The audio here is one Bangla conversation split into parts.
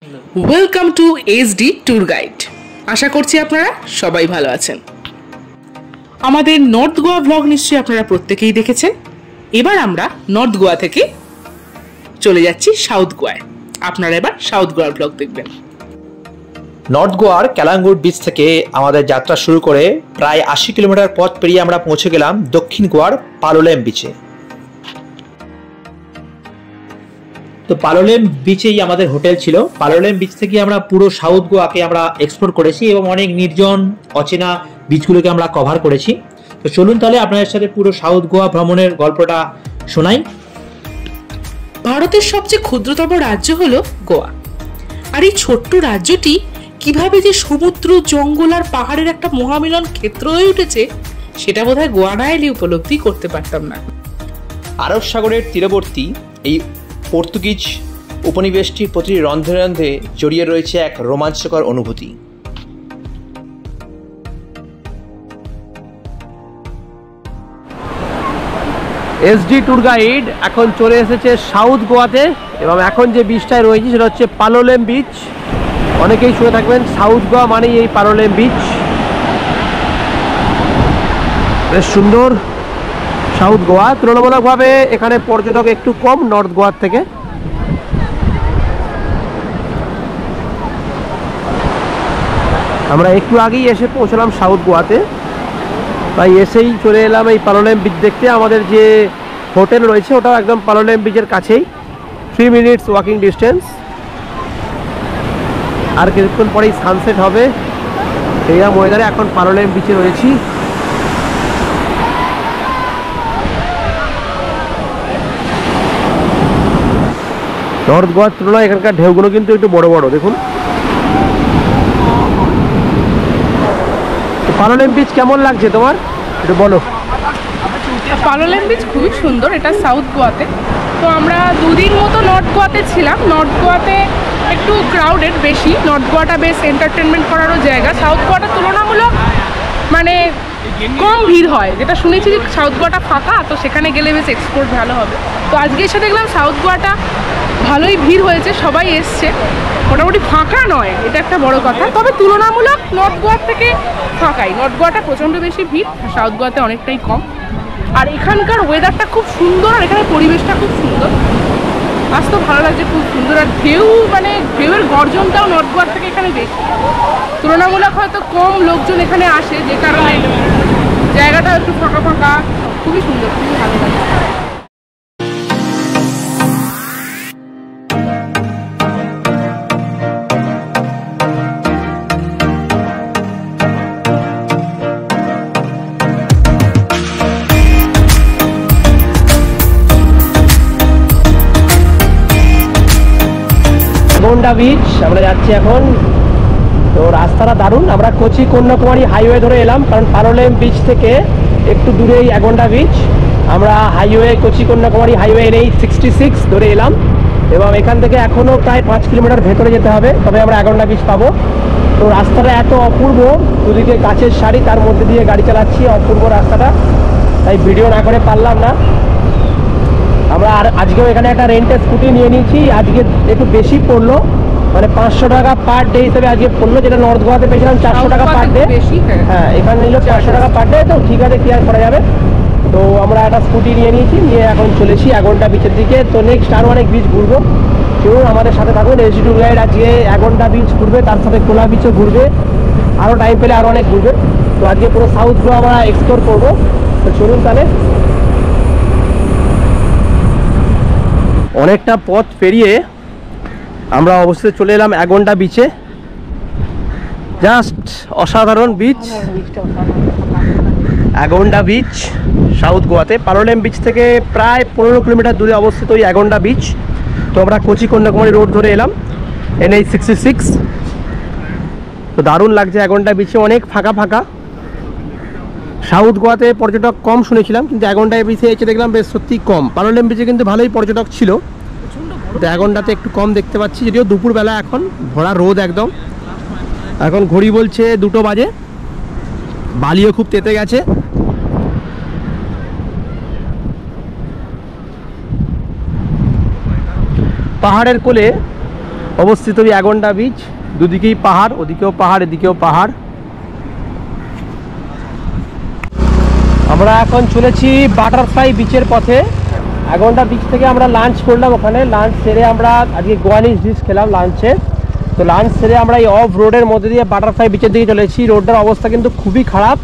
Welcome to HD tour guide. আশা করছি আপনারা সবাই ভালো আছেন। আমাদের নর্থ গোয়া ব্লগ নিশ্চয়ই আপনারা প্রত্যেকেই দেখেছেন। এবার আমরা নর্থ গোয়া থেকে চলে যাচ্ছি সাউথ গোয়ায়। আপনারা এবার সাউথ গোয়ার ব্লগ দেখবেন। নর্থ গোয়ার ক্যালাঙ্গুট বিচ থেকে আমাদের যাত্রা শুরু করে প্রায় 80 কিলোমিটার পথ পেরিয়ে আমরা পৌঁছে গেলাম দক্ষিণ গোয়ার পালোলেম বিচে। তো পালোলেম বিচেই আমাদের হোটেল ছিল। পালোলেম বিচ থেকে আমরা পুরো সাউথ গোয়াকে আমরা এক্সপ্লোর করেছি এবং অনেক নির্জন অচেনা বিচগুলোকে আমরা কভার করেছি। তো চলুন তাহলে আপনাদের সাথে পুরো সাউথ গোয়া ভ্রমণের গল্পটা শোনাই। ভারতের সবচেয়ে ক্ষুদ্রতম রাজ্য হলো গোয়া। আর এই ছোট্ট রাজ্যটি কিভাবে যে সমুদ্র, জঙ্গল আর পাহাড়ের একটা মহামিলন ক্ষেত্র হয়ে উঠেছে সেটা বোধহয় গোয়া না এলে উপলব্ধি করতে পারতাম না। আরব সাগরের তীরবর্তী এই পর্তুগিজ উপনিবেশটির প্রতিটি রন্ধ্রে রন্ধ্রে জড়িয়ে রয়েছে এক রোমাঞ্চকর অনুভূতি। এসডি ট্যুর গাইড এখন চলে এসেছে সাউথ গোয়াতে এবং এখন যে বিচটায় রয়েছে সেটা হচ্ছে পালোলেম বিচ। অনেকেই শুনে থাকবেন সাউথ গোয়া মানেই এই পালোলেম বিচ। বেশ সুন্দর সাউথ গোয়া। তুলনামূলকভাবে এখানে পর্যটক একটু কম নর্থ গোয়ার থেকে। আমরা একটু আগেই এসে পৌঁছলাম সাউথ গোয়াতে, তাই এসেই চলে এলাম এই পালোলেম বিচ দেখতে। আমাদের যে হোটেল রয়েছে ওটাও একদম পালোলেম বিচের কাছেই, 3 মিনিটস ওয়াকিং ডিস্টেন্স। আর কিছুক্ষণ পরেই সানসেট হবে। এইরকম ওয়েদারে এখন পালোলেম বিচে রয়েছি। নর্থ গোয়ার তুলনায় এখানকার ঢেউগুলো কিন্তু একটু বড় বড়, দেখুন। পালোলেম বিচ কেমন লাগছে তোমার, একটু বলো। পালোলেম বিচ খুবই সুন্দর, এটা সাউথ গোয়াতে। তো আমরা 2 দিন মতো নর্থ গোয়াতে ছিলাম। নর্থ গোয়াতে একটু ক্রাউডেড বেশি, নর্থ গোয়াটা বেশ এন্টারটেনমেন্ট করারও জায়গা। সাউথ গোয়াটা তুলনামূলক মানে কম ভিড় হয়, যেটা শুনেছি যে সাউথ গোয়াটা ফাঁকা, তো সেখানে গেলে বেশ এক্সপ্লোর ভালো হবে। তো আজকে এসে দেখলাম সাউথ গোয়াটা ভালোই ভিড় হয়েছে, সবাই এসছে। মোটামুটি ফাঁকা নয়, এটা একটা বড় কথা, তবে তুলনামূলক নর্থ গোয়ার থেকে ফাঁকাই। নর্থ গোয়াটা প্রচণ্ড বেশি ভিড়, সাউথ গোয়াতে অনেকটাই কম। আর এখানকার ওয়েদারটা খুব সুন্দর, আর এখানে পরিবেশটা খুব সুন্দর। আজ তো ভালো লাগছে, খুব সুন্দর। আর ঢেউ, মানে ঢেউয়ের গর্জনটাও নর্থ গোয়ার থেকে এখানে বেশি। তুলনামূলক হয়তো কম লোকজন এখানে আসে, যে কারণে জায়গাটা একটু ফাঁকা ফাঁকা। খুবই সুন্দর, খুবই ভালো লাগে। আগন্ডা বিচ আমরা যাচ্ছি এখন। তো রাস্তাটা দারুণ। আমরা কোচি কন্যাকুমারী হাইওয়ে ধরে এলাম, কারণ পালোলেম বিচ থেকে একটু দূরেই আগন্ডা বিচ। আমরা হাইওয়ে কোচি কন্যাকুমারী হাইওয়ে নেই 66 ধরে এলাম এবং এখান থেকে এখনও প্রায় 5 কিলোমিটার ভেতরে যেতে হবে, তবে আমরা আগন্ডা বিচ পাবো। তো রাস্তাটা এত অপূর্ব, দুদিকে গাছের সারি, তার মধ্যে দিয়ে গাড়ি চালাচ্ছি, অপূর্ব রাস্তাটা, তাই ভিডিও না করে পারলাম না। আমরা আজকেও এখানে একটা রেন্টের স্কুটি নিয়ে নিয়েছি। আজকে একটু বেশি পড়লো, মানে 500 টাকা পার ডে হিসেবে আজকে পড়লো, যেটা নর্থ গোয়াতে পেয়েছিলাম 400 টাকা পার ডে। হ্যাঁ, এখানে নিল 400 টাকা পার ডে। তো ঠিক আছে, ক্লিয়ার করা যাবে। তো আমরা একটা স্কুটি নিয়ে নিয়েছি, নিয়ে এখন চলেছি আগন্ডা বিচের দিকে। তো নেক্সট আরও অনেক বিচ ঘুরবো, চলুন আমাদের সাথে থাকুন। এসডি ট্যুর গাইড আজকে আগন্ডা বিচ ঘুরবে, তার সাথে কোলা বিচও ঘুরবে, আরও টাইম পেলে আরও অনেক ঘুরবে। তো আজকে পুরো সাউথ গোয়া আমরা এক্সপ্লোর করবো। তো চলুন তাহলে। অনেকটা পথ পেরিয়ে আমরা অবশ্যই চলে এলাম আগন্ডা বিচে। জাস্ট অসাধারণ বিচ, আগন্ডা বিচ সাউথ গোয়াতে। পালোলেম বিচ থেকে প্রায় 15 কিলোমিটার দূরে অবস্থিত ওই আগন্ডা বিচ। তো আমরা কোচি কন্যাকুমারী রোড ধরে এলাম, NH 66। তো দারুণ লাগছে আগন্ডা বিচে, অনেক ফাঁকা ফাঁকা। সাউথ গোয়াতে পর্যটক কম শুনেছিলাম, কিন্তু আগন্ডা বিচে এসে দেখলাম বেশ সত্যি কম। পালোলেম বিচে কিন্তু ভালোই পর্যটক ছিল, তো আগন্ডাতে একটু কম দেখতে পাচ্ছি। যদিও দুপুরবেলা, এখন ভরা রোদ একদম। এখন ঘড়ি বলছে 2টো বাজে, বালিও খুব তেতে গেছে। পাহাড়ের কোলে অবস্থিত এই অ্যাগন্ডা বিচ। দুদিকেই পাহাড়, ওদিকেও পাহাড়, এদিকেও পাহাড়। আমরা এখন চলেছি বাটারফ্লাই বিচের পথে। অ্যাগন্ডা বিচ থেকে আমরা লাঞ্চ করলাম, ওখানে লাঞ্চ সেরে আমরা আজকে গোয়ানিজ ডিশ খেলাম লাঞ্চে। তো লাঞ্চ সেরে আমরা এই অফ রোডের মধ্যে দিয়ে বাটারফ্লাই বিচের দিকে চলেছি। রোডটার অবস্থা কিন্তু খুবই খারাপ।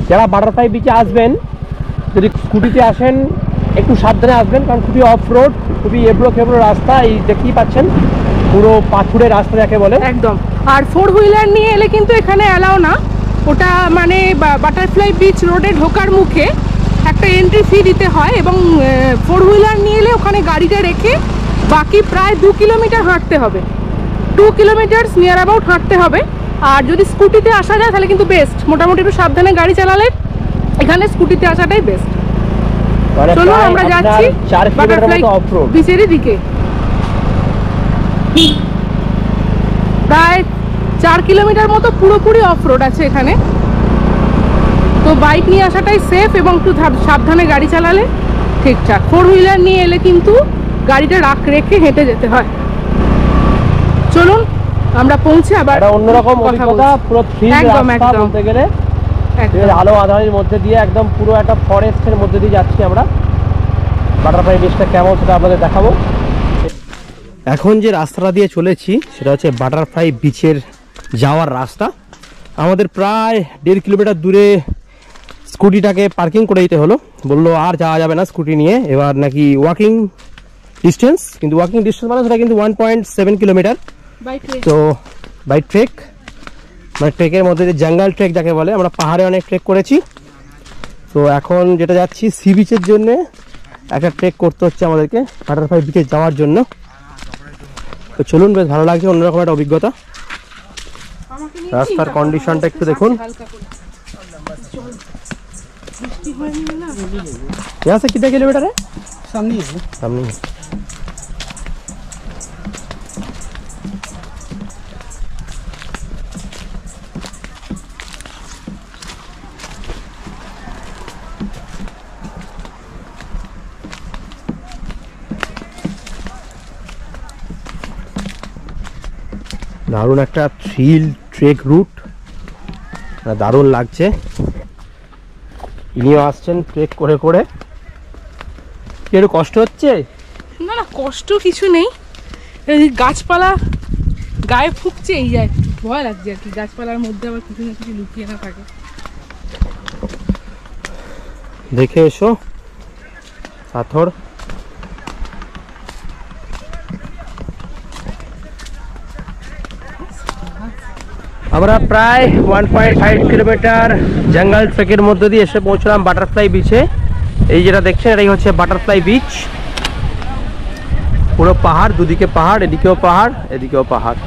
যারা বাটারফ্লাই বিচে আসবেন, যদি স্কুটিতে আসেন একটু সাবধানে আসবেন, কারণ খুবই অফ রোড, খুবই এবড়ো খেবড়ো রাস্তা। এই দেখতেই পাচ্ছেন পুরো পাথুরের রাস্তা যাকে বলে। একদম। আর 4 হুইলার নিয়ে এলে কিন্তু এখানে অ্যালাও না। ওটা মানে বাটারফ্লাই বিচ রোডে ঢোকার মুখে একটা এন্ট্রি ফি দিতে হয়, এবং 4 হুইলার নিয়ে এলে ওখানে গাড়িটা রেখে বাকি প্রায় 2 কিলোমিটার হাঁটতে হবে। 2 কিলোমিটার নিয়ার অ্যাবাউট হাঁটতে হবে। আর যদি স্কুটিতে আসা যায় তাহলে কিন্তু বেস্ট, মোটামুটি একটু সাবধানে গাড়ি চালালে এখানে স্কুটিতে আসাটাই বেস্ট। চলো আমরা যাচ্ছি বাটারফ্লাই বিচের দিকে। প্রায় 4 কিলোমিটার মতো পুরোপুরি অফ রোড আছে এখানে। তো বাইক নিয়ে আসাটাই সেফ, এবং একটু সাবধানে গাড়ি চালালে ঠিকঠাক। 4 হুইলার নিয়ে এলে কিন্তু গাড়িটা রেখে হেঁটে যেতে হয়। চলুন আমরা পৌঁছে আবার অন্যরকম অভিজ্ঞতা, পুরো থ্রিল রাস্তা বলতে গেলে। আলো আঁধারের মধ্যে দিয়ে একদম পুরো একটা ফরেস্টের মধ্যে দিয়ে যাচ্ছি আমরা। বাটারফ্লাই বিচটা কেমন সেটা আপনাদের দেখাবো। এখন যে রাস্তাটা দিয়ে চলেছি সেটা হচ্ছে বাটারফ্লাই বিচের যাওয়ার রাস্তা। আমাদের প্রায় 1.5 কিলোমিটার দূরে স্কুটিটাকে পার্কিং করে দিতে হলো। বললো আর যাওয়া যাবে না স্কুটি নিয়ে, এবার নাকি ওয়াকিং ডিস্টেন্স। কিন্তু ওয়াকিং ডিস্টেন্স মানে সেটা কিন্তু 1.7 কিলোমিটার। তো বাই ট্রেক, মানে ট্রেকের মধ্যে যে জঙ্গল ট্রেক যাকে বলে, আমরা পাহাড়ে অনেক ট্রেক করেছি। তো এখন যেটা যাচ্ছি সি বিচের জন্যে একটা ট্রেক করতে হচ্ছে আমাদেরকে বাটারফ্লাই বিচে যাওয়ার জন্য। তো চলুন, বেশ ভালো লাগছে, অন্যরকম একটা অভিজ্ঞতা। রাস্তার কন্ডিশনটা একটু দেখুন। यहाँ से कितने किलोमीटर है? सामने ही है। सामने ही। দারুণ একটা থ্রিল ট্রেক রুট, দারুণ লাগছে। ইনিও আসছেন ট্রেক করে করে। কি একটু কষ্ট হচ্ছে? না না, কষ্ট কিছু নেই। এই গাছপালা গায়ে ফুকছে, এই যায় ভয় লাগছে আর কি। গাছপালার মধ্যে আবার কিছু না কিছু লুকিয়ে না থাকে। দেখে এসো পাথর। আমরা প্রায় 1.5 কিলোমিটার জঙ্গল ট্রেকের মধ্যে দিয়ে এসে পৌঁছলাম বাটারফ্লাই বিচে। এই যেটা দেখছেন এটাই হচ্ছে বাটারফ্লাই বিচ। পুরো পাহাড়, দুদিকে পাহাড়, এদিকেও পাহাড়, এদিকেও পাহাড়,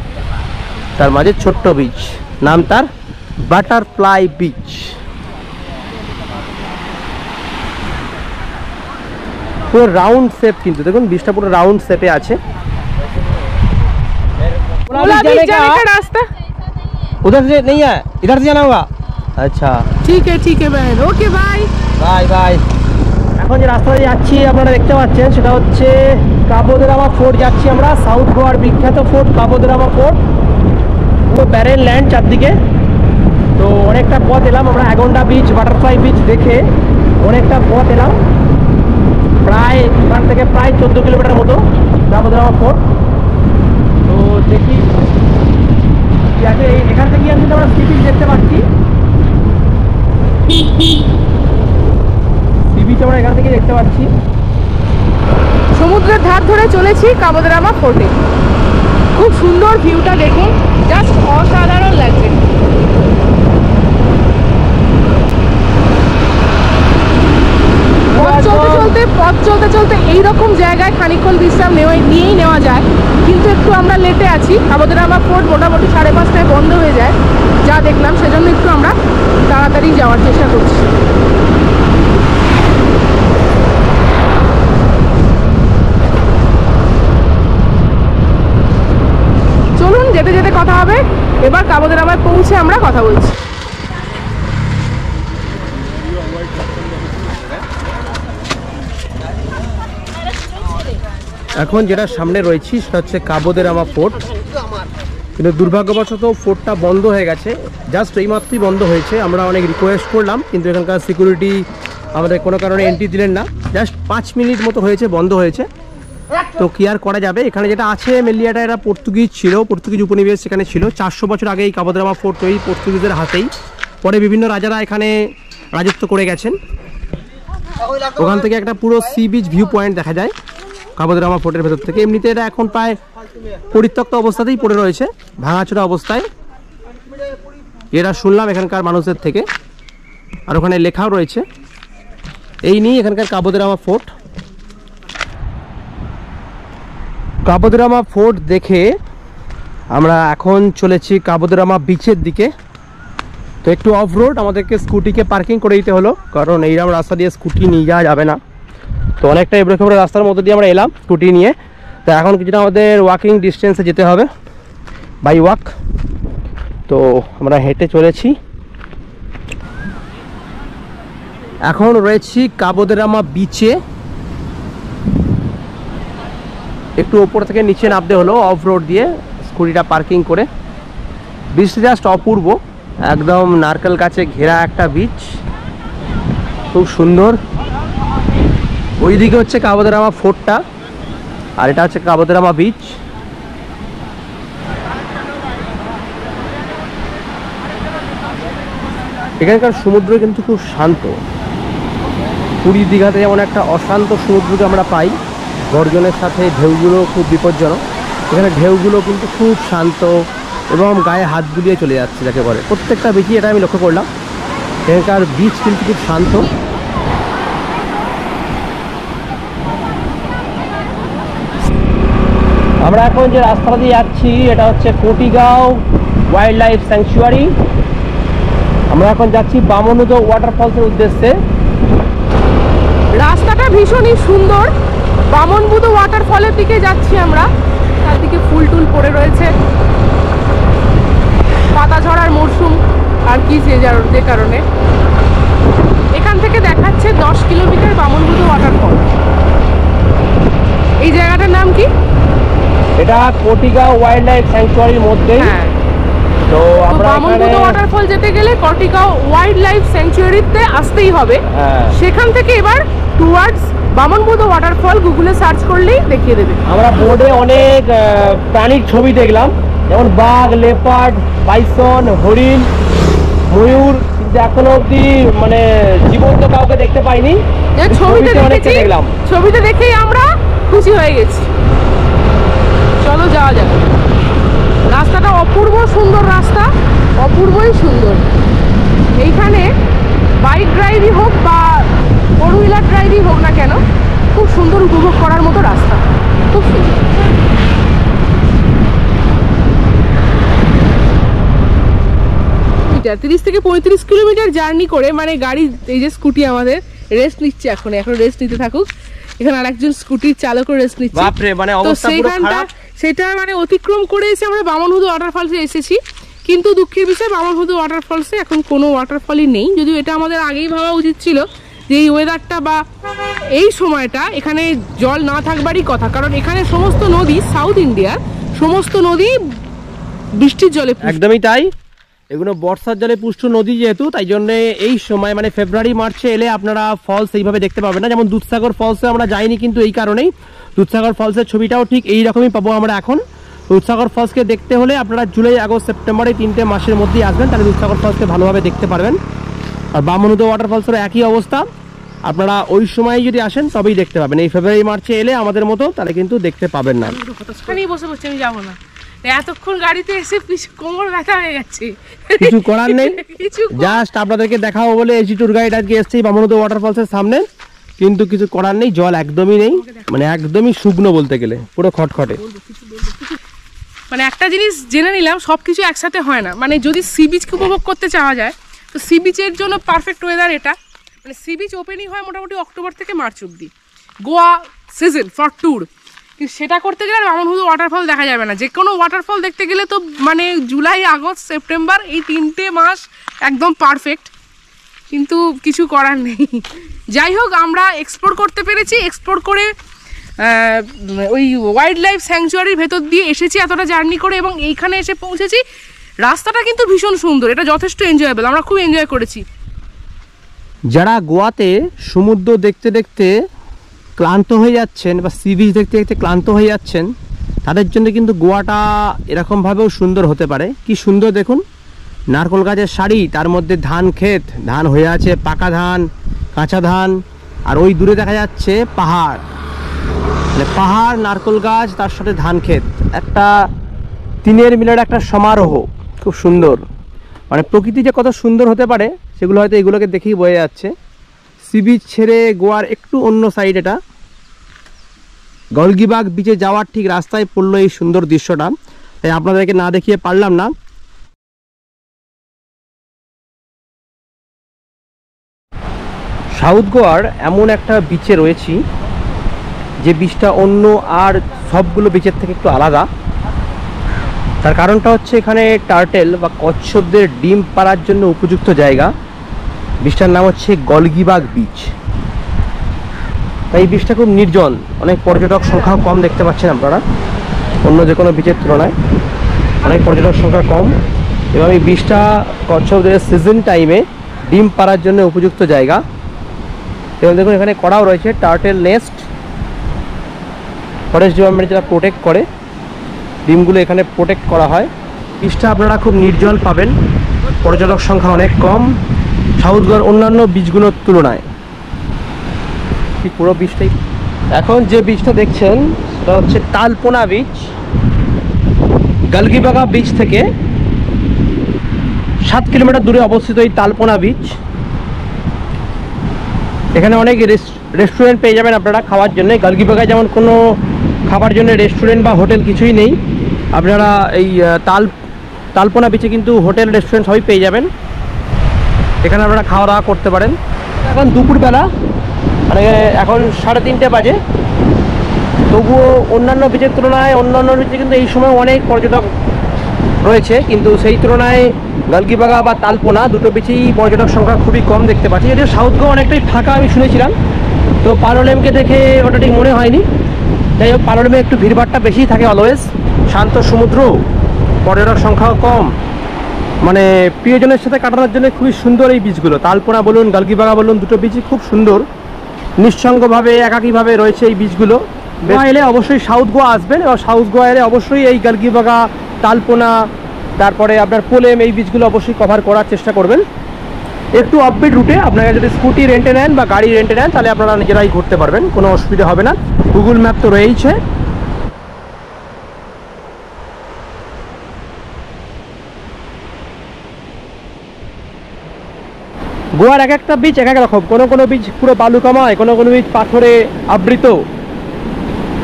তার মাঝে ছোট্ট বিচ, নাম তার বাটারফ্লাই বিচ। পুরো রাউন্ড শেপ, কিন্তু দেখুন বিচটা পুরো রাউন্ড শেপে আছে। রাস্তা उधर से नहीं है, इधर से जाना होगा। अच्छा ठीक है बहन, ओके बाय বাই বাই। এখন যে রাস্তা দিয়ে যাচ্ছি আপনারা দেখতে পাচ্ছেন সেটা হচ্ছে কাবো দে রামা ফোর্ট যাচ্ছি আমরা। সাউথ গোয়ার বিখ্যাত ফোর্ট কাবো দে রামা ফোর্ট। পুরো ব্যারেল ল্যান্ড চারদিকে। তো অনেকটা পথ এলাম আমরা, অ্যাগন্ডা বিচ বাটারফ্লাই বিচ দেখে অনেকটা পথ এলাম। প্রায় এখান থেকে প্রায় 14 কিলোমিটার মতো কাবো দে রামা ফোর্ট। তো দেখি এখান থেকে আমরা সি বিচ দেখতে পাচ্ছি। সি বিচ আমরা এখান থেকে দেখতে পাচ্ছি। সমুদ্রের ধার ধরে চলেছি কাবো দে রামা ফোর্টে। খুব সুন্দর ভিউটা দেখুন, জাস্ট অসাধারণ লাগছে। পথ চলতে চলতে এইরকম জায়গায় খানিকক্ষণ বিশ্রাম নিয়েই নেওয়া যায়, কিন্তু একটু আমরা লেটে আছি। কাবো দে রামা ফোর্ট মোটামুটি 5:30টায় বন্ধ হয়ে যায় যা দেখলাম, সেজন্য একটু আমরা তাড়াতাড়ি যাওয়ার চেষ্টা করছি। চলুন যেতে যেতে কথা হবে। এবার কাবো দে রামায় পৌঁছে আমরা কথা বলছি। এখন যেটা সামনে রয়েছি সেটা হচ্ছে কাবো দে রামা ফোর্ট। কিন্তু দুর্ভাগ্যবশত ফোর্টটা বন্ধ হয়ে গেছে, জাস্ট এইমাত্রই বন্ধ হয়েছে। আমরা অনেক রিকোয়েস্ট করলাম কিন্তু এখানকার সিকিউরিটি আমাদের কোনো কারণে এন্ট্রি দিলেন না। জাস্ট 5 মিনিট মতো হয়েছে বন্ধ হয়েছে, তো কি আর করা যাবে। এখানে যেটা আছে মেনলি এটা পর্তুগিজ ছিল, পর্তুগিজ উপনিবেশ সেখানে ছিল। 400 বছর আগে এই কাবো দে রামা ফোর্ট তৈরি পর্তুগিজের হাতেই, পরে বিভিন্ন রাজারা এখানে রাজত্ব করে গেছেন। ওখান থেকে একটা পুরো সি বিচ ভিউ পয়েন্ট দেখা যায় কাবো দে রামা ফোর্টের ভেতর থেকে। এমনিতে এটা এখন প্রায় পরিত্যক্ত অবস্থাতেই পড়ে রয়েছে, ভাঙাচোরা অবস্থায়, এরা শুনলাম এখানকার মানুষদের থেকে। আর ওখানে লেখাও রয়েছে এই নিয়ে এখানকার কাবো দে রামা ফোর্ট। কাবো দে রামা ফোর্ট দেখে আমরা এখন চলেছি কাবো দে রামা বিচের দিকে। তো একটু অফ রোড, আমাদেরকে স্কুটিকে পার্কিং করে দিতে হলো, কারণ এইরকম রাস্তা দিয়ে স্কুটি নিয়ে যাওয়া যাবে না। তো অনেকটা এবড়ো খেবড়ো রাস্তার মধ্যে দিয়ে আমরা এলাম স্কুটি নিয়ে। তো এখন কিছুটা আমাদের ওয়াকিং ডিস্টেন্সে যেতে হবে, বাই ওয়াক। তো আমরা হেঁটে চলেছি, এখন রয়েছি কাবো দে রামা বিচে। একটু ওপর থেকে নিচে নামতে হলো অফ রোড দিয়ে স্কুটিটা পার্কিং করে। বিচটা জাস্ট অপূর্ব, একদম নারকেল গাছে ঘেরা একটা বিচ, খুব সুন্দর। ওইদিকে হচ্ছে কাবো দে রামা ফোর্টটা, আর এটা হচ্ছে কাবো দে রামা বিচ। এখানকার সমুদ্র কিন্তু খুব শান্ত। পুরী দীঘাতে যেমন একটা অশান্ত সমুদ্রকে আমরা পাই, গর্জনের সাথে ঢেউগুলো খুব বিপজ্জনক, এখানে ঢেউগুলো কিন্তু খুব শান্ত এবং গায়ে হাত বুলিয়ে চলে যাচ্ছে যাকে বলে। প্রত্যেকটা বিচই এটা আমি লক্ষ্য করলাম, এখানকার বিচ কিন্তু খুব শান্ত। আমরা এখন যে রাস্তা দিয়ে যাচ্ছি এটা হচ্ছে কোটিগাঁও ওয়াইল্ড লাইফ স্যাংচুয়ারি। আমরা এখন যাচ্ছি বামনহুদো ওয়াটারফলসের উদ্দেশ্যে। রাস্তাটা ভীষণই সুন্দর, বামনবুদো ওয়াটারফলের দিকে যাচ্ছি আমরা। চারদিকে ফুল টুল পড়ে রয়েছে, পাতা ঝরার মরশুম আর কি যে কারণে। এখান থেকে দেখাচ্ছে 10 কিলোমিটার বামনবুদো ওয়াটারফল। এই জায়গাটার নাম কি? এটা কোটিগাঁও ওয়াইল্ড লাইফ স্যাংচুয়ারির মধ্যে। হ্যাঁ, তো আমরা বামনবুদো ওয়াটারফল যেতে গেলে কোটিগাঁও ওয়াইল্ড লাইফ স্যাংচুয়ারিতে আসতেই হবে। সেখান থেকে এবার টুয়ার্ডস বামনবুদো ওয়াটারফল গুগলে সার্চ করলেই দেখিয়ে দেবে। আমরা বোর্ডে অনেক প্রাণীর ছবি দেখলাম, যেমন বাঘ, লেপার্ড, বাইসন, হরিণ, ময়ূর, কিন্তু এখনো অবধি মানে জীবন্ত কাউকে দেখতে পাইনি। ছবিতে দেখেই আমরা খুশি হয়ে গেছি। চলো যাওয়া যাক। রাস্তাটা অপূর্ব সুন্দর রাস্তা, অপূর্বই সুন্দর। এইখানে বাইক ড্রাইভই হোক বা ফোর হুইলার ড্রাইভই হোক না কেন, খুব সুন্দর উপভোগ করার মতো রাস্তা, খুব সুন্দর। 30 থেকে 35 কিলোমিটার জার্নি করে, মানে গাড়ি, এই যে স্কুটি আমাদের রেস্ট নিচ্ছে, এখন রেস্ট নিতে থাকুক। এখানে আরেকজন স্কুটির চালকও রেস্ট নিচ্ছে। বাপরে, মানে অবস্থা পুরো খারাপ। সেটা মানে অতিক্রম করে এসে আমরা বামনহুদো ওয়াটারফলসে এসেছি, কিন্তু দুঃখের বিষয় বামনহুদো ওয়াটারফলসে এখন কোনো ওয়াটারফলই নেই। যদিও এটা আমাদের আগেই ভাবা উচিত ছিল যে এই ওয়েদারটা বা এই সময়টা এখানে জল না থাকবারই কথা, কারণ এখানে সমস্ত নদী, সাউথ ইন্ডিয়ার সমস্ত নদী বৃষ্টির জলে। একদমই তাই, এগুলো বর্ষার জলে পুষ্ট নদী যেহেতু, তাই জন্য এই সময় মানে ফেব্রুয়ারি মার্চে এলে আপনারা ফলস এইভাবে দেখতে পাবেন না। যেমন দুধসাগর ফলসে আমরা যাইনি কিন্তু এই কারণেই, দুধসাগর ফলসের ছবিটাও ঠিক এই রকমই পাবো আমরা এখন। দুধসাগর ফলসকে দেখতে হলে আপনারা জুলাই, আগস্ট, সেপ্টেম্বর এই 3টে মাসের মধ্যেই আসবেন, তাহলে দুধসাগর ফলসকে ভালোভাবে দেখতে পারবেন। আর বামনহুদো ওয়াটারফলসের একই অবস্থা, আপনারা ওই সময় যদি আসেন তবেই দেখতে পাবেন। এই ফেব্রুয়ারি মার্চে এলে আমাদের মতো তাহলে কিন্তু দেখতে পাবেন না। বসে বসে আমি যাবো না, এতক্ষণ গাড়িতে এসে কোমর ব্যথা হয়ে গেছে, কিছু করার নেই, জাস্ট আপনাদেরকে দেখাবো বলে এসি ট্যুর গাইড আজকে এসেছি বামনহুদো ওয়াটারফলসের সামনে, কিন্তু কিছু করার নেই। জল একদমই নেই, মানে একদমই শুকনো বলতে গেলে, পুরো খটখটে। মানে একটা জিনিস জেনে নিলাম, সবকিছু একসাথে হয় না। মানে যদি সি বিচকে উপভোগ করতে চাওয়া যায় তো সি বিচের জন্য পারফেক্ট ওয়েদার এটা। মানে সি বিচ ওপেনিং হয় মোটামুটি অক্টোবর থেকে মার্চ অব্দি, গোয়া সিজন ফর ট্যুর। কিন্তু সেটা করতে গেলে বামনহুদো ওয়াটারফল দেখা যাবে না। যে কোনো ওয়াটারফল দেখতে গেলে তো মানে জুলাই, আগস্ট, সেপ্টেম্বর এই 3টে মাস একদম পারফেক্ট, কিন্তু কিছু করার নেই। যাই হোক, আমরা এক্সপ্লোর করতে পেরেছি। এক্সপ্লোর করে ওই ওয়াইল্ড লাইফ স্যাংচুয়ারির ভেতর দিয়ে এসেছি এতটা জার্নি করে, এবং এইখানে এসে পৌঁছেছি। রাস্তাটা কিন্তু ভীষণ সুন্দর, এটা যথেষ্ট এনজয়েবল, আমরা খুব এনজয় করেছি। যারা গোয়াতে সমুদ্র দেখতে দেখতে ক্লান্ত হয়ে যাচ্ছেন বা সি বিচ দেখতে দেখতে ক্লান্ত হয়ে যাচ্ছেন, তাদের জন্য কিন্তু গোয়াটা এরকমভাবেও সুন্দর হতে পারে। কি সুন্দর দেখুন, নারকেল গাছের সারি, তার মধ্যে ধান ক্ষেত, ধান হয়ে আছে, পাকা ধান, কাঁচা ধান, আর ওই দূরে দেখা যাচ্ছে পাহাড়, মানে পাহাড়, নারকেল গাছ, তার সাথে ধান ক্ষেত, একটা তিনের মিলের একটা সমারোহ। খুব সুন্দর, মানে প্রকৃতি যে কত সুন্দর হতে পারে সেগুলো হয়তো এগুলোকে দেখেই বোঝা যাচ্ছে। সি বিচ ছেড়ে গোয়ার একটু অন্য সাইড, এটা গলগিবাগ বিচে যাওয়ার ঠিক রাস্তায় পড়লো এই সুন্দর দৃশ্যটা, তাই আপনাদেরকে না দেখিয়ে পারলাম না। সাউথ গোয়ার এমন একটা বিচে রয়েছি যে বিচটা অন্য আর সবগুলো বিচের থেকে একটু আলাদা। তার কারণটা হচ্ছে এখানে টার্টেল বা কচ্ছপদের ডিম পাড়ার জন্য উপযুক্ত জায়গা। বিচটার নাম হচ্ছে গলগিবাগ বিচ। তাই এই বিচটা খুব নির্জন, অনেক পর্যটক সংখ্যাও কম দেখতে পাচ্ছেন আপনারা, অন্য যে কোনো বিচের তুলনায় অনেক পর্যটক সংখ্যা কম, এবং এই বিচটা কচ্ছপদের সিজন টাইমে ডিম পাড়ার জন্য উপযুক্ত জায়গা। এবং দেখুন এখানে করাও রয়েছে টার্টেল নেস্ট, ফরেস্ট ডিপার্টমেন্ট যারা প্রোটেক্ট করে, ডিমগুলো এখানে প্রোটেক্ট করা হয়। বিচটা আপনারা খুব নির্জন পাবেন, পর্যটক সংখ্যা অনেক কম সাউথ গোয়ার অন্যান্য বিচগুলোর তুলনায়। পুরো বিচটাই, এখন যে বিচটা দেখছেন সেটা হচ্ছে তালপোনা বিচ। গলগিবাগা বিচ থেকে 7 কিলোমিটার দূরে অবস্থিত এই তালপোনা বিচ। এখানে অনেক রেস্টুরেন্ট পেয়ে যাবেন আপনারা খাওয়ার জন্য। গলগিবাগায় যেমন কোনো খাবার জন্য রেস্টুরেন্ট বা হোটেল কিছুই নেই, আপনারা এই তালপোনা বিচে কিন্তু হোটেল রেস্টুরেন্ট সবই পেয়ে যাবেন, এখানে আপনারা খাওয়া দাওয়া করতে পারেন। এখন দুপুরবেলা, মানে এখন 3:30 বাজে, তবুও অন্যান্য বিচের তুলনায় অন্যান্য বিচে কিন্তু এই সময় অনেক পর্যটক রয়েছে, কিন্তু সেই তুলনায় গলগিবাগা বা তালপোনা দুটো বিচেই পর্যটক সংখ্যা খুবই কম দেখতে পাচ্ছি। যদিও সাউথ গোয়া অনেকটাই ফাঁকা আমি শুনেছিলাম, তো পালোলেমকে দেখে ওটা ঠিক মনে হয়নি। যাই হোক, পালোলেমে একটু ভিড়ভাড়টা বেশি থাকে অলওয়েজ, শান্ত সমুদ্র, পর্যটক সংখ্যাও কম, মানে প্রিয়জনের সাথে কাটানোর জন্য খুবই সুন্দর এই বিচগুলো। তালপোনা বলুন, গলগিবাগা বলুন, দুটো বিচই খুব সুন্দর, নিঃসঙ্গভাবে একাকীভাবে রয়েছে এই বিচগুলো। গোয়া এলে অবশ্যই সাউথ গোয়া আসবেন, এবং সাউথ গোয়া এলে অবশ্যই এই গলগিবাগা, তালপোনা, তারপরে আপনার পোলেম, এই বিচগুলো অবশ্যই কভার করার চেষ্টা করবেন। একটু অফবিট রুটে আপনারা যদি স্কুটি রেন্টে নেন বা গাড়ি রেন্টে নেন, তাহলে আপনারা নিজেরাই ঘুরতে পারবেন, কোনো অসুবিধা হবে না। গুগল ম্যাপ তো রয়েইছে। গোয়ার এক একটা বিচ এক এক রকম, কোনো কোনো বিচ পুরো বালুকাময়, কোনো কোনো বিচ পাথরে আবৃত।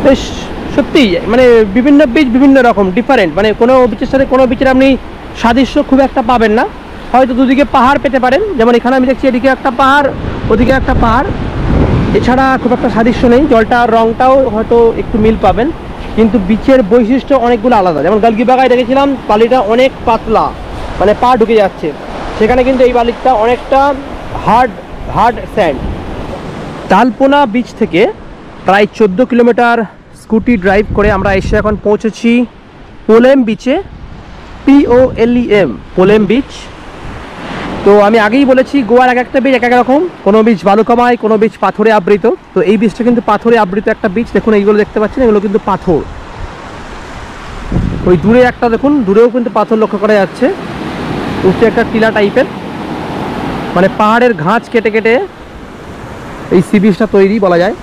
বেশ সত্যি, মানে বিভিন্ন বিচ বিভিন্ন রকম ডিফারেন্ট, মানে কোনো বিচের সাথে কোনো বিচের আপনি সাদৃশ্য খুব একটা পাবেন না। হয়তো দুদিকে পাহাড় পেতে পারেন, যেমন এখানে আমি দেখছি এদিকে একটা পাহাড়, ওদিকে একটা পাহাড়, এছাড়া খুব একটা সাদৃশ্য নেই। জলটার রঙটাও হয়তো একটু মিল পাবেন, কিন্তু বিচের বৈশিষ্ট্য অনেকগুলো আলাদা। যেমন গলগিবাগায় দেখেছিলাম বালিটা অনেক পাতলা, মানে পা ঢুকে যাচ্ছে, সেখানে কিন্তু এই বালিটা অনেকটা হার্ড স্যান্ড। তালপোনা বিচ থেকে প্রায় 14 কিলোমিটার স্কুটি ড্রাইভ করে আমরা এসে এখন পৌঁছেছি পোলেম বিচে, POLEM, পোলেম বিচ। তো আমি আগেই বলেছি গোয়ার এক একটা বিচ এক এক রকম, কোনো বিচ বালুকাময়, কোনো বিচ পাথরে আবৃত। তো এই বিচটা কিন্তু পাথরে আবৃত একটা বিচ। দেখুন এইগুলো দেখতে পাচ্ছেন, এগুলো কিন্তু পাথর। ওই দূরে একটা দেখুন, দূরেও কিন্তু পাথর লক্ষ্য করা যাচ্ছে, উঠছে একটা টিলা টাইপের, মানে পাহাড়ের ঘাঁচ কেটে কেটে এই সি বিচটা তৈরি বলা যায়।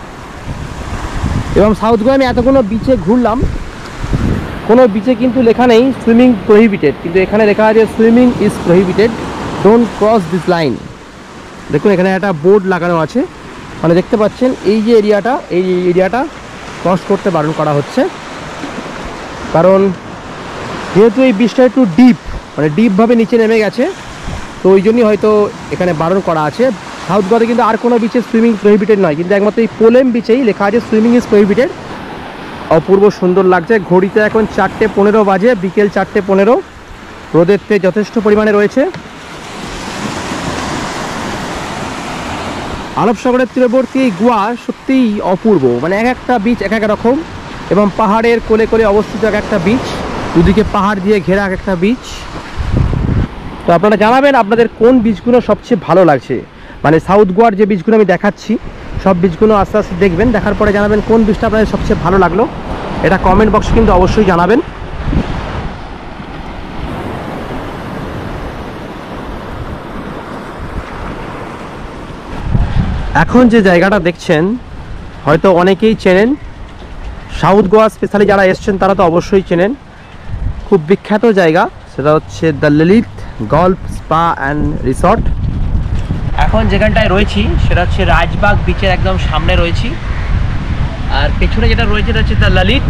এবং সাউথ গোয়া আমি এতগুলো বিচে ঘুরলাম, কোনো বিচে কিন্তু লেখা নেই সুইমিং প্রহিবিটেড, কিন্তু এখানে লেখা আছে swimming is prohibited, don't cross this line. দেখুন এখানে একটা বোর্ড লাগানো আছে, মানে দেখতে পাচ্ছেন এই যে এরিয়াটা, এই এরিয়াটা ক্রস করতে বারণ করা হচ্ছে, কারণ যেহেতু এই বিচটা একটু ডিপ, মানে ডিপভাবে নিচে নেমে গেছে, তো ওই জন্যই হয়তো এখানে বারণ করা আছে। সাউথ গোয়াতে কিন্তু আর কোনো বিচে সুইমিং প্রহিবিটেড নয়, কিন্তু একমাত্র এই পোলেম বিচেই লেখা আছে সুইমিং ইজ প্রহিবিটেড। অপূর্ব সুন্দর লাগছে। ঘড়িতে এখন 4:15 বাজে, বিকেল 4:15, রোদের তেজ যথেষ্ট পরিমাণে রয়েছে। আরব সাগরের তীরবর্তী এই গোয়া সত্যিই অপূর্ব, মানে এক একটা বিচ এক এক রকম, এবং পাহাড়ের কোলে কোলে অবস্থিত এক একটা বিচ, দুদিকে পাহাড় দিয়ে ঘেরা এক একটা বিচ। তো আপনারা জানাবেন আপনাদের কোন বিচগুলো সবচেয়ে ভালো লাগছে, মানে সাউথ গোয়ার যে বিচগুলো আমি দেখাচ্ছি সব বিচগুলো আস্তে আস্তে দেখবেন, দেখার পরে জানাবেন কোন বিচটা আপনাদের সবচেয়ে ভালো লাগলো, এটা কমেন্ট বক্সে কিন্তু অবশ্যই জানাবেন। এখন যে জায়গাটা দেখছেন হয়তো অনেকেই চেনেন, সাউথ গোয়া স্পেশালি যারা এসছেন তারা তো অবশ্যই চেনেন, খুব বিখ্যাত জায়গা, সেটা হচ্ছে the Lalit golf spa and resort. এখন যেখানটায় রয়েছি সেটা হচ্ছে রাজবাগ বিচের একদম সামনে রয়েছি, আর পেছনে যেটা রয়েছে এটা হচ্ছে the Lalit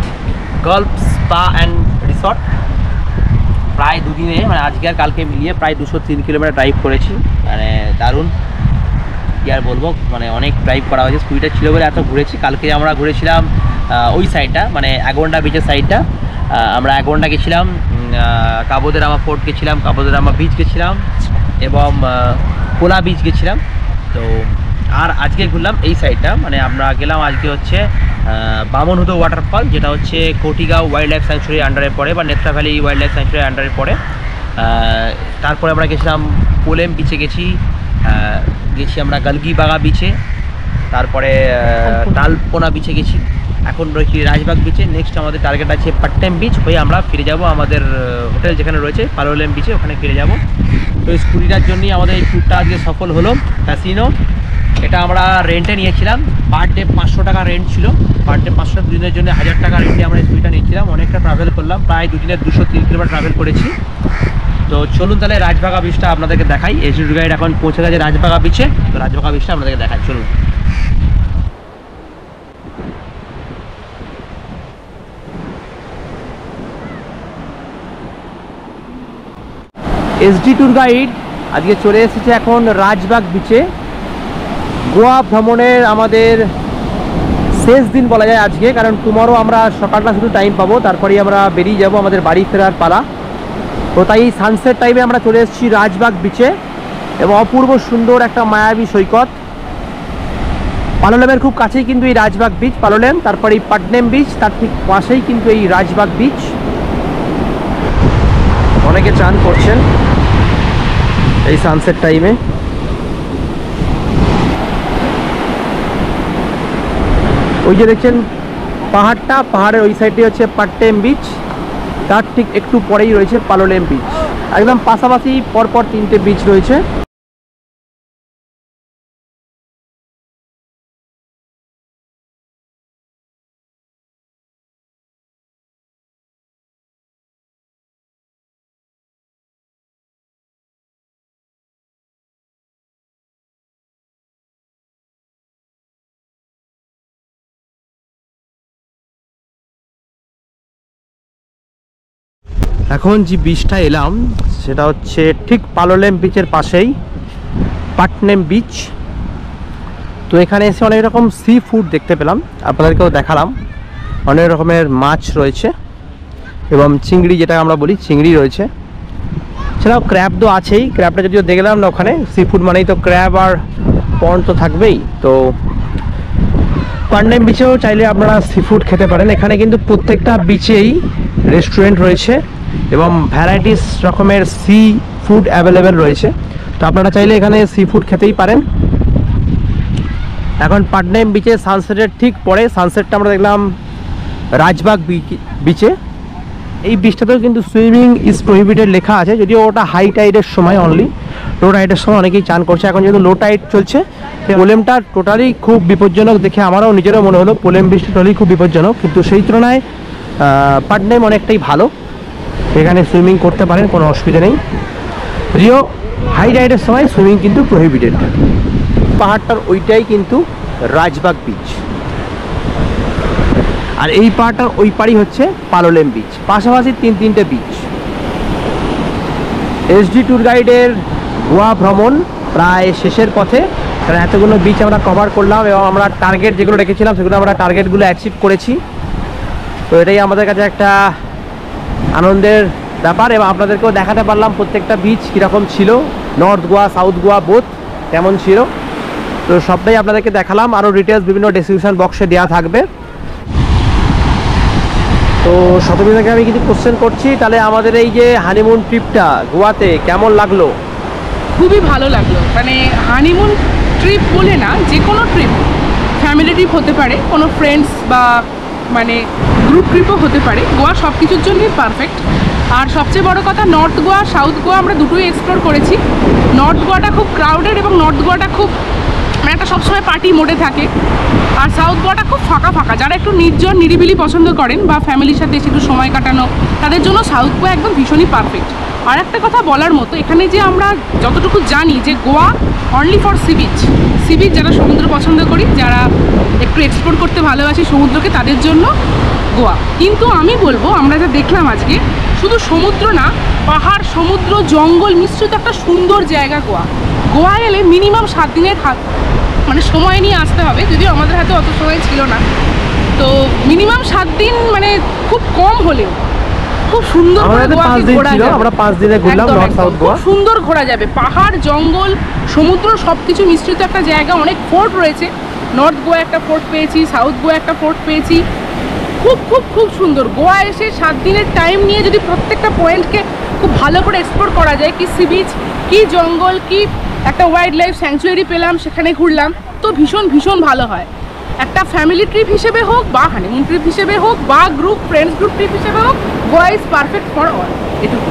golf spa and resort. প্রায় দুদিনে, মানে আজকে আর কালকে মিলিয়ে প্রায় 203 কিলোমিটার ড্রাইভ করেছি, মানে দারুণ, কি আর বলবো, মানে অনেক ড্রাইভ করা হয়েছে, স্পিডে ছিল বলে এত ঘুরেছি। কালকে আমরা ঘুরেছিলাম ওই সাইডটা, মানে অ্যাগোন্ডা বিচের সাইডটা, আমরা অ্যাগোন্ডা গেছিলাম, কাবো দে রামা ফোর্ট গেছিলাম, কাবো দে রামা বিচ গেছিলাম এবং কোলা বিচ গেছিলাম। তো আর আজকে ঘুরলাম এই সাইডটা, মানে আমরা গেলাম আজকে হচ্ছে বামনহুদো ওয়াটারফল, যেটা হচ্ছে কোটিগাঁও ওয়াইল্ড লাইফ স্যাংচুরি আন্ডারে পড়ে বা Netra valley wild life sanctuary আন্ডারে পড়ে। তারপরে আমরা গেছিলাম পোলেম বিচে গেছি আমরা গালগি বাগা বিচে, তারপরে তালপোনা বিচে গেছি, এখন রয়েছি রাজবাগ বিচে। নেক্সট আমাদের টার্গেট আছে পাট্টেম বিচ হয়ে আমরা ফিরে যাব আমাদের হোটেল যেখানে রয়েছে পালোলেম বিচে, ওখানে ফিরে যাব। তো এই স্কুটিটার জন্যই আমাদের এই ট্যুরটা আজকে সফল হলো। ক্যাসিনো এটা আমরা রেন্টে নিয়েছিলাম, পার ডে 500 টাকা রেন্ট ছিল, পার ডে 500, দিনের জন্য 1000 টাকা রেন্টে আমরা এই স্কুটিটা নিয়েছিলাম। অনেকটা ট্রাভেল করলাম, প্রায় দুদিনের 203 কিলোমিটার ট্রাভেল করেছি। তো চলুন তাহলে রাজবাগা বিচটা আপনাদেরকে দেখাই। এসডি ট্যুর গাইড এখন পৌঁছে গেছে রাজবাগা বিচে, তো রাজবাগা বিচটা আপনাদেরকে দেখাই, চলুন। এসডি ট্যুর গাইড আজকে চলে এসেছে এখন রাজবাগ বিচে। গোয়া ভ্রমণের আমাদের শেষ দিন বলা যায় আজকে, কারণ টুমরো আমরা সকালটা শুধু টাইম পাবো, তারপরেই আমরা বেরিয়ে যাব আমাদের বাড়ি ফেরার পালা। তো তাই সানসেট টাইমে আমরা চলে এসেছি রাজবাগ বিচে, এবং অপূর্ব সুন্দর একটা মায়াবী সৈকত। পালোলেমের খুব কাছেই কিন্তু এই রাজবাগ বিচ, পালোলেম, তারপরে এই পাটনেম বিচ, তার ঠিক পাশেই কিন্তু এই রাজবাগ বিচ। অনেকে চান করছেন এই সানসেট টাইমে। ওই যে দেখছেন পাহাড়টা, পাহাড়ের ওই সাইডে হচ্ছে পাট্টেম বিচ, তার ঠিক একটু পরেই রয়েছে পালোলেম বিচ, একদম পাশাপাশি পরপর 3টে বিচ রয়েছে। এখন যে বিচটা এলাম সেটা হচ্ছে ঠিক পালোলেম বিচের পাশেই পাটনেম বিচ। তো এখানে এসে অনেক রকম সি ফুড দেখতে পেলাম, আপনাদেরকেও দেখালাম। অনেক রকমের মাছ রয়েছে এবং চিংড়ি, যেটা আমরা বলি চিংড়ি রয়েছে, এছাড়াও ক্র্যাব তো আছেই। ক্র্যাবটা যদিও দেখলাম না ওখানে, সি ফুড মানেই তো ক্র্যাব আর পন্ড তো থাকবেই। তো পাটনেম বিচেও চাইলে আপনারা সি ফুড খেতে পারেন। এখানে কিন্তু প্রত্যেকটা বিচেই রেস্টুরেন্ট রয়েছে এবং ভ্যারাইটিস রকমের সি ফুড অ্যাভেলেবেল রয়েছে, তো আপনারা চাইলে এখানে সি ফুড খেতেই পারেন। এখন পাটনেম বিচে সানসেটের ঠিক পরে, সানসেটটা আমরা দেখলাম রাজবাগ বিচে। এই বিচটাতেও কিন্তু সুইমিং ইজ প্রহিবিটেড লেখা আছে, যদিও ওটা হাই টাইডের সময় অনলি, লো টাইডের সময় অনেকেই চান করছে। এখন যেহেতু লো টাইড চলছে, পোলেমটা টোটালি খুব বিপজ্জনক দেখে আমারও নিজেরও মনে হলো পোলেম বিচটা টোটালি খুব বিপজ্জনক, কিন্তু সেই তুলনায় পাটনেম অনেকটাই ভালো, এখানে সুইমিং করতে পারেন, কোনো অসুবিধা নেই। যদিও হাই টাইডের সময় সুইমিং কিন্তু প্রহিবিটেড। পাহাড়টার ওইটাই কিন্তু রাজবাগ বিচ, আর এই পাহাড়টার ওই পাড়ই হচ্ছে পালোলেম বিচ, পাশাপাশি 3টে বিচ। এসডি ট্যুর গাইডের গোয়া ভ্রমণ প্রায় শেষের পথে, কারণ এতগুলো বিচ আমরা কভার করলাম এবং আমরা টার্গেট যেগুলো রেখেছিলাম সেগুলো আমরা টার্গেটগুলো অ্যাচিভ করেছি। তো এটাই আমাদের কাছে একটা আনন্দের ব্যাপার, এবং আপনাদেরকেও দেখাতে পারলাম প্রত্যেকটা বিচ কীরকম ছিল, north Goa south Goa both কেমন ছিল। তো সবটাই আপনাদেরকে দেখালাম, আরও ডিটেলস বিভিন্ন ডেসক্রিপশন বক্সে দেওয়া থাকবে। তো শতবিদাকে আমি কিছু কোশ্চেন করছি, তাহলে আমাদের এই যে হানিমুন ট্রিপটা গোয়াতে কেমন লাগলো? খুবই ভালো লাগলো। মানে হানিমুন ট্রিপ বলে না, যে কোনো ট্রিপ, ফ্যামিলি ট্রিপ হতে পারে, কোনো ফ্রেন্ডস বা মানে গ্রুপ ট্রিপও হতে পারে, গোয়া সব কিছুর জন্যই পারফেক্ট। আর সবচেয়ে বড় কথা, নর্থ গোয়া সাউথ গোয়া আমরা দুটোই এক্সপ্লোর করেছি। নর্থ গোয়াটা খুব ক্রাউডেড এবং নর্থ গোয়াটা খুব মানে একটা সবসময় পার্টি মোডে থাকে, আর সাউথ গোয়াটা খুব ফাঁকা ফাঁকা। যারা একটু নির্জন নিরিবিলি পছন্দ করেন বা ফ্যামিলির সাথে একটু সময় কাটানো, তাদের জন্য সাউথ গোয়া একদম ভীষণই পারফেক্ট। আর একটা কথা বলার মতো, এখানে যে আমরা যতটুকু জানি যে Goa only for sea beach, sea beach যারা সমুদ্র পছন্দ করি, যারা একটু এক্সপ্লোর করতে ভালোবাসি সমুদ্রকে, তাদের জন্য গোয়া। কিন্তু আমি বলবো, আমরা যা দেখলাম আজকে, শুধু সমুদ্র না, পাহাড়, সমুদ্র, জঙ্গল মিশ্রিত একটা সুন্দর জায়গা গোয়া। গোয়া এলে মিনিমাম 7 দিনের মানে সময় নিয়ে আসতে হবে, যদিও আমাদের হাতে অত সময় ছিল না। তো মিনিমাম 7 দিন, মানে খুব কম হলেও খুব সুন্দর করে গোয়াকে ঘোরা যাবে। আমরা 5 দিনে ঘুরলাম নর্থ সাউথ গোয়া, খুব সুন্দর ঘোরা যাবে। পাহাড়, জঙ্গল, সমুদ্র সবকিছু মিশ্রিত একটা জায়গা। অনেক ফোর্ট রয়েছে, নর্থ গোয়া একটা ফোর্ট পেয়েছি, সাউথ গোয়া একটা ফোর্ট পেয়েছি। খুব খুব খুব সুন্দর। গোয়া এসে 7 দিনের টাইম নিয়ে যদি প্রত্যেকটা পয়েন্টকে খুব ভালো করে এক্সপ্লোর করা যায়, কি সি বিচ, কি জঙ্গল, কি একটা ওয়াইল্ড লাইফ স্যাংচুয়ারি পেলাম, সেখানে ঘুরলাম, তো ভীষণ ভীষণ ভালো হয়। একটা ফ্যামিলি ট্রিপ হিসেবে হোক, বা হানিমুন ট্রিপ হিসেবে হোক, বা গ্রুপ ফ্রেন্ডস গ্রুপ ট্রিপ হিসেবে হোক, Goa is perfect for all. এটুকু।